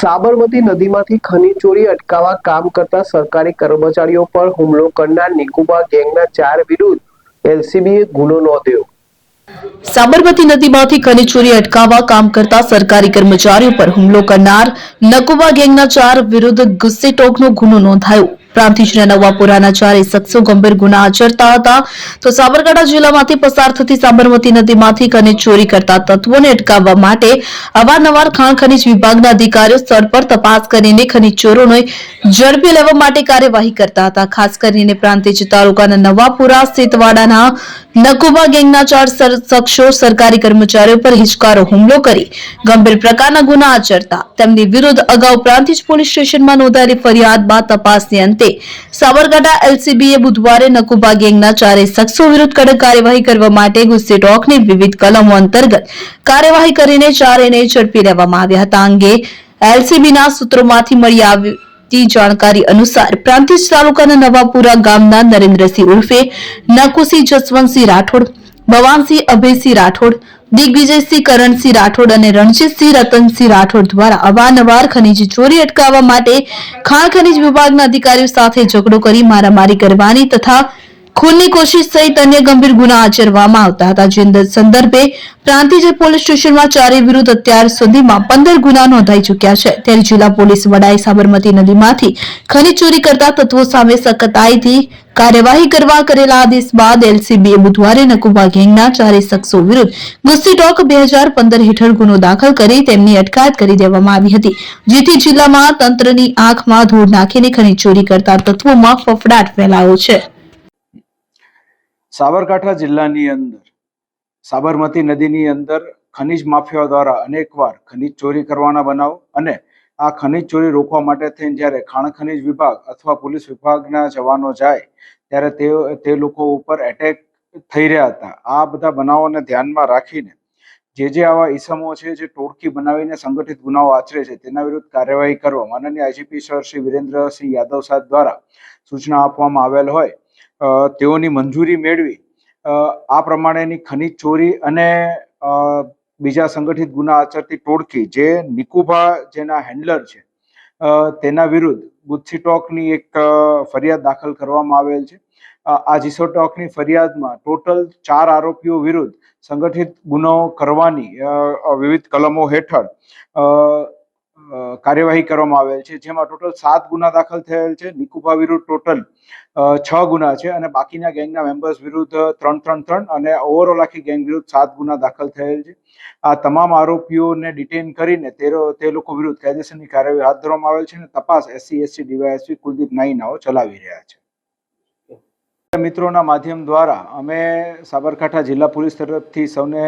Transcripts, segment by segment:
સાબરમતી નદીમાંથી ખનીજ ચોરી અટકાવવા કામ કરતા સરકારી કર્મચારીઓ પર હુમલો કરનાર નિકુબા ગેંગના 4 વિરુદ્ધ એલસીબીએ ગુનો નોંધ્યો। સાબરમતી નદીમાંથી ખનીજ ચોરી અટકાવવા કામ કરતા સરકારી કર્મચારીઓ પર હુમલો કરનાર નકુબા ગેંગના 4 વિરુદ્ધ ગુસ્સે ટોકનો ગુનો નોંધાયો। પ્રાંતિજના નવાપુરાના 4 શખ્સો ગંભીર ગુના આચરતા હતા તો સાબરકાંઠા જિલ્લામાંથી પસાર થતી સાબરમતી નદીમાંથી ખનીજ ચોરી કરતા તત્વોને અટકાવવા માટે અવારનવાર ખાણ ખનીજ વિભાગના અધિકારીઓ સ્થળ પર તપાસ કરીને ખનીજ ચોરોને ઝડપી લેવા માટે કાર્યવાહી કરતા હતા। ખાસ કરીને પ્રાંતિજ તાલુકાના નવાપુરા સીતવાડાના નકુબા ગેંગના 4 શખ્સો સરકારી કર્મચારીઓ પર હિચકારો હુમલો કરી ગંભીર પ્રકારના ગુના આચરતા તેમની વિરુદ્ધ અગાઉ પ્રાંતિજ પોલીસ સ્ટેશનમાં નોંધાયેલી ફરિયાદ બાદ તપાસની અંતે સાબરકાંઠા એલસીબીએ બુધવારે નકુબા ગેંગના 4 શખ્સો વિરુદ્ધ કડક કાર્યવાહી કરવા માટે ગુસ્સે ટોકની વિવિધ કલમો અંતર્ગત કાર્યવાહી કરીને 4ને ઝડપી લેવામાં આવ્યા હતા। અંગે એલસીબીના સૂત્રોમાંથી મળી આવતી જાણકારી અનુસાર પ્રાંતિજ તાલુકાના નવાપુરા ગામના નરેન્દ્રસિંહ ઉર્ફે નકુસિંહ જસવંતસિંહ રાઠોડ, ભવાનસિંહ અભયસિંહ રાઠોડ, દિગ્વિજયસિંહ કરણસિંહ રાઠોડ અને રણજીતસિંહ રતનસિંહ રાઠોડ દ્વારા અવારનવાર ખનીજ ચોરી અટકાવવા માટે ખાણ ખનીજ વિભાગના અધિકારીઓ સાથે ઝઘડો કરી મારામારી કરવાની તથા ખૂનની કોશિશ સહિત અન્ય ગંભીર ગુના આચરવામાં આવતા હતા। જે સંદર્ભે પ્રાંતિજ પોલીસ સ્ટેશનમાં 4 વિરુદ્ધ અત્યાર સુધીમાં 15 ગુના નોંધાઈ ચૂક્યા છે। ત્યારે જિલ્લા પોલીસ વડાએ સાબરમતી નદીમાંથી ખનીજ ચોરી કરતા તત્વો સામે સખતાઈથી કાર્યવાહી કરવા કરેલા આદેશ બાદ એલસીબીએ બુધવારે નકુબા ગેંગના 4 શખ્સો વિરુદ્ધ ગુસ્સી ટોક 2015 હેઠળ ગુનો દાખલ કરી તેમની અટકાયત કરી દેવામાં આવી હતી, જેથી જિલ્લામાં તંત્રની આંખમાં ધૂળ નાખીને ખનીજ ચોરી કરતા તત્વોમાં ફફડાટ ફેલાયો છે। સાબરકાંઠા જિલ્લાની અંદર સાબરમતી નદીની અંદર ખનીજ માફિયાઓ દ્વારા અનેકવાર ખનીજ ચોરી કરવાના બનાવ અને આ ખનીજ ચોરી રોકવા માટે થઈને જ્યારે ખાણ ખનીજ વિભાગ અથવા પોલીસ વિભાગના જવાનો જાય ત્યારે તે લોકો ઉપર એટેક થઈ રહ્યા હતા। આ બધા બનાવોને ધ્યાનમાં રાખીને જે આવા ઈસમો છે જે ટોળકી બનાવીને સંગઠિત ગુનાઓ આચરે છે તેના વિરુદ્ધ કાર્યવાહી કરવા માનનીય આઈજીપી સર શ્રી વિરેન્દ્રસિંહ યાદવ સાહેબ દ્વારા સૂચના આપવામાં આવેલ હોય તેઓની મંજૂરી મેળવી આ પ્રમાણેની ખનીજ ચોરી અને બીજા સંગઠિત ગુના આચરતી ટોળકી જે નિકુબા જેના હેન્ડલર છે તેના વિરુદ્ધ ગુસ્સી ટોકની એક ફરિયાદ દાખલ કરવામાં આવેલ છે। આ જીસો ટોકની ફરિયાદમાં ટોટલ 4 આરોપીઓ વિરુદ્ધ સંગઠિત ગુનો કરવાની વિવિધ કલમો હેઠળ કાર્યવાહી કરવામાં આવેલ છે, જેમાં ટોટલ 7 ગુના દાખલ થયેલ છે। નિકુબા વિરુદ્ધ ટોટલ 6 ગુના છે અને બાકીના ગેંગના મેમ્બર્સ વિરુદ્ધ 3 અને ઓવરઓલ આખી ગેંગ વિરુદ્ધ 7 ગુના દાખલ થયેલ છે। આ તમામ આરોપીઓને ડિટેન કરીને તે લોકો વિરુદ્ધ કાયદેસરની કાર્યવાહી હાથ ધરવામાં આવેલ છે અને તપાસ SC ડીવાયએસપી કુલદીપ નાઈનાઓ ચલાવી રહ્યા છે। મિત્રોના માધ્યમ દ્વારા અમે સાબરકાંઠા જિલ્લા પોલીસ તરફથી સૌને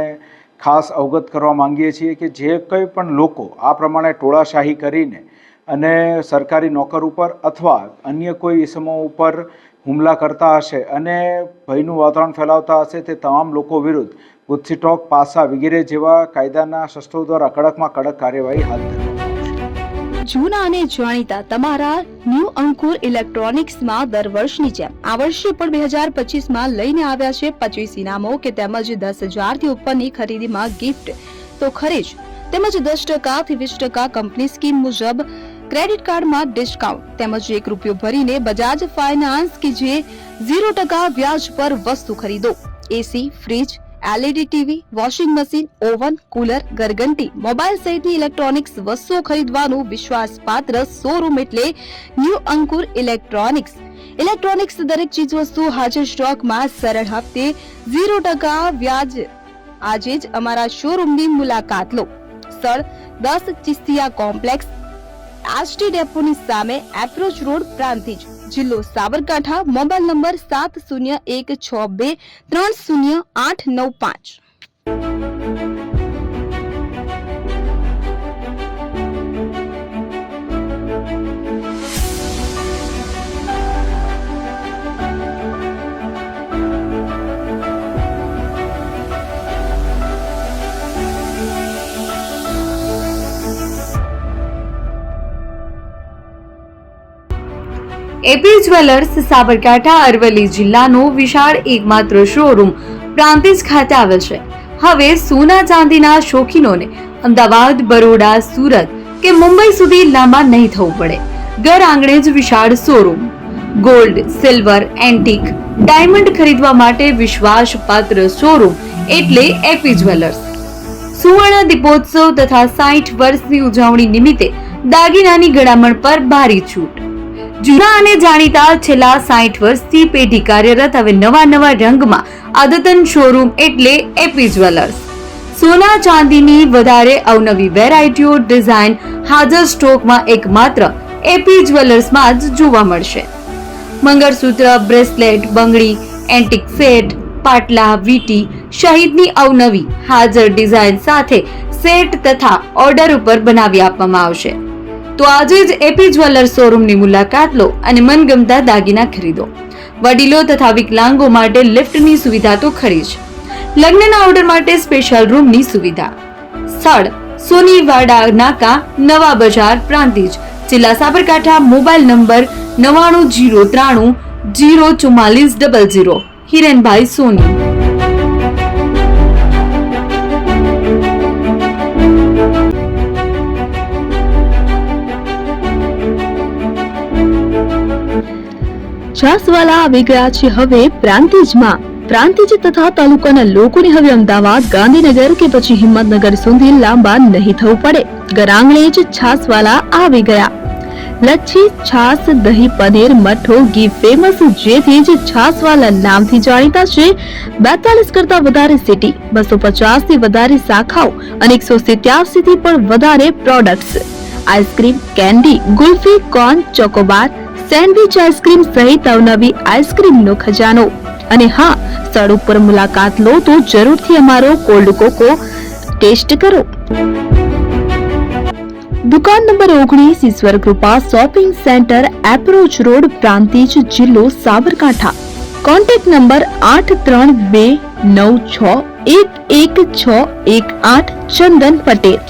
ખાસ અવગત કરવા માંગીએ છીએ કે જે કંઈ પણ લોકો આ પ્રમાણે ટોળાશાહી કરીને અને સરકારી નોકર ઉપર અથવા અન્ય કોઈ ઇસમો ઉપર હુમલા કરતા હશે અને ભયનું વાતાવરણ ફેલાવતા હશે તે તમામ લોકો વિરુદ્ધ ગુસ્સી ટોક, પાસા વગેરે જેવા કાયદાના શસ્ત્રો દ્વારા કડકમાં કડક કાર્યવાહી હાથ ધરવામાં આવશે। જૂના અને જાણીતા તમારા ન્યૂ અંકુર ઇલેક્ટ્રોનિક્સમાં દર વર્ષની જેમ આ વર્ષે પણ 2025માં લઈને આવ્યા છે 25 ઇનામો કે તેમજ 10,000 થી ઉપરની ખરીદીમાં ગિફ્ટ તો ખરી જ, તેમજ 10% થી 20% કંપની સ્કીમ મુજબ ક્રેડિટ કાર્ડમાં ડિસ્કાઉન્ટ તેમજ ₹1 ભરીને બજાજ ફાઇનાન્સ કે જે 0% વ્યાજ પર વસ્તુ ખરીદો। AC, fridge, LED TV, washing machine, oven, cooler, ગરગંટી, મોબાઈલ સહિતની ઇલેક્ટ્રોનિક્સ વસ્તુઓ ખરીદવાનું વિશ્વાસપાત્ર શોરૂમ એટલે ન્યૂ અંકુર ઇલેક્ટ્રોનિક્સ। ઇલેક્ટ્રોનિક્સ દરેક ચીજ વસ્તુ હાજર સ્ટોકમાં સરળ હપ્તે 0% વ્યાજ। આજે જ અમારા શોરૂમની મુલાકાત લો। સ્થળ 10 ચિસ્તિયા કોમ્પ્લેક્સ, આષ્ટી ડેપોની સામે, એપ્રોચ રોડ, પ્રાંતિજ, જિલ્લો Sabarkantha. Mobile number 7016230895। AP jewellers Sabarkantha Aravalli જિલ્લાનો વિશાળ એકમાત્ર શોરૂમ પ્રાંતિજ ખાતે આવેલ છે। હવે સોના ચાંદીના શોખીનોને અમદાવાદ, બરોડા, સુરત, કે મુંબઈ સુધી લાંબા નહીં થવું પડે. ઘર આંગણે જ વિશાળ showroom. Gold, silver, antique, diamond ખરીદવા માટે વિશ્વાસપાત્ર શોરૂમ એટલે એપી જ્વેલર્સ. સુવર્ણ દીપોત્સવ તથા 60 વર્ષની ઉજવણી નિમિત્તે દાગીનાની ગળામણ પર ભારી છૂટ. જૂના અને જાણીતા છેલ્લા 60 વર્ષથી પેઢી કાર્યરત હવે નવા રંગમાં અદ્યતન શોરૂમ એટલે એપી જ્વેલર્સ. સોના ચાંદીની વધારે અવનવી વેરાયટીઓ, ડિઝાઇન હાજર સ્ટોકમાં એકમાત્ર એપી જ્વેલર્સમાં જ જોવા મળશે. મંગળસૂત્ર, બ્રેસલેટ, બંગડી, એન્ટિક સેટ, પાટલા, વીટી સહિતની અવનવી હાજર ડિઝાઇન સાથે સેટ તથા ઓર્ડર ઉપર બનાવી આપવામાં આવશે. તો આજે જ એપી જ્વેલર્સ શોરૂમની મુલાકાત લો અને મનગમતા દાગીના ખરીદો. વડીલો તથા વિકલાંગો માટે લિફ્ટની સુવિધા તો ખરી જ. લગ્નના ઓર્ડર માટે સ્પેશિયલ રૂમની સુવિધા. સ્થળ સોનીવાડા નાકા, નવા બજાર, પ્રાંતિજ, જિલ્લા સાબરકાંઠા. Mobile number 9903 04400. હિરેનભાઈ સોની. છાસવાલા આવી ગયા છે હવે પ્રાંતિજમાં. પ્રાંતિજ તથા તાલુકાના લોકોને હવે અમદાવાદ, ગાંધીનગર કે પછી હિંમતનગર સુધી લાંબા નહીં થવું પડે. ઘર આંગણે જ છાસવાલા આવી ગયા. લચ્છી, છાસ, દહીં, પનીર, મઠો, ઘી ફેમસ, જેથી જ છાસવાલા નામથી જાણીતા છે. 42 કરતા વધારે સિટી, 250 થી વધારે શાખાઓ અને 187 થી પણ વધારે products. Ice cream, candy, kulfi, corn, Chocobar, sandwich ice cream સહિત અવનવી આઈસ્ક્રીમનો ખજાનો. અને હા, સ્થળ ઉપર મુલાકાત લો તો જરૂરથી અમારો કોલ્ડ કોકો ટેસ્ટ કરો. દુકાન નંબર 19, Ishwar Krupa shopping centre, approach road, Prantij, જિલ્લો સાબરકાંઠા. Contact number 8329611618. ચંદન પટેલ.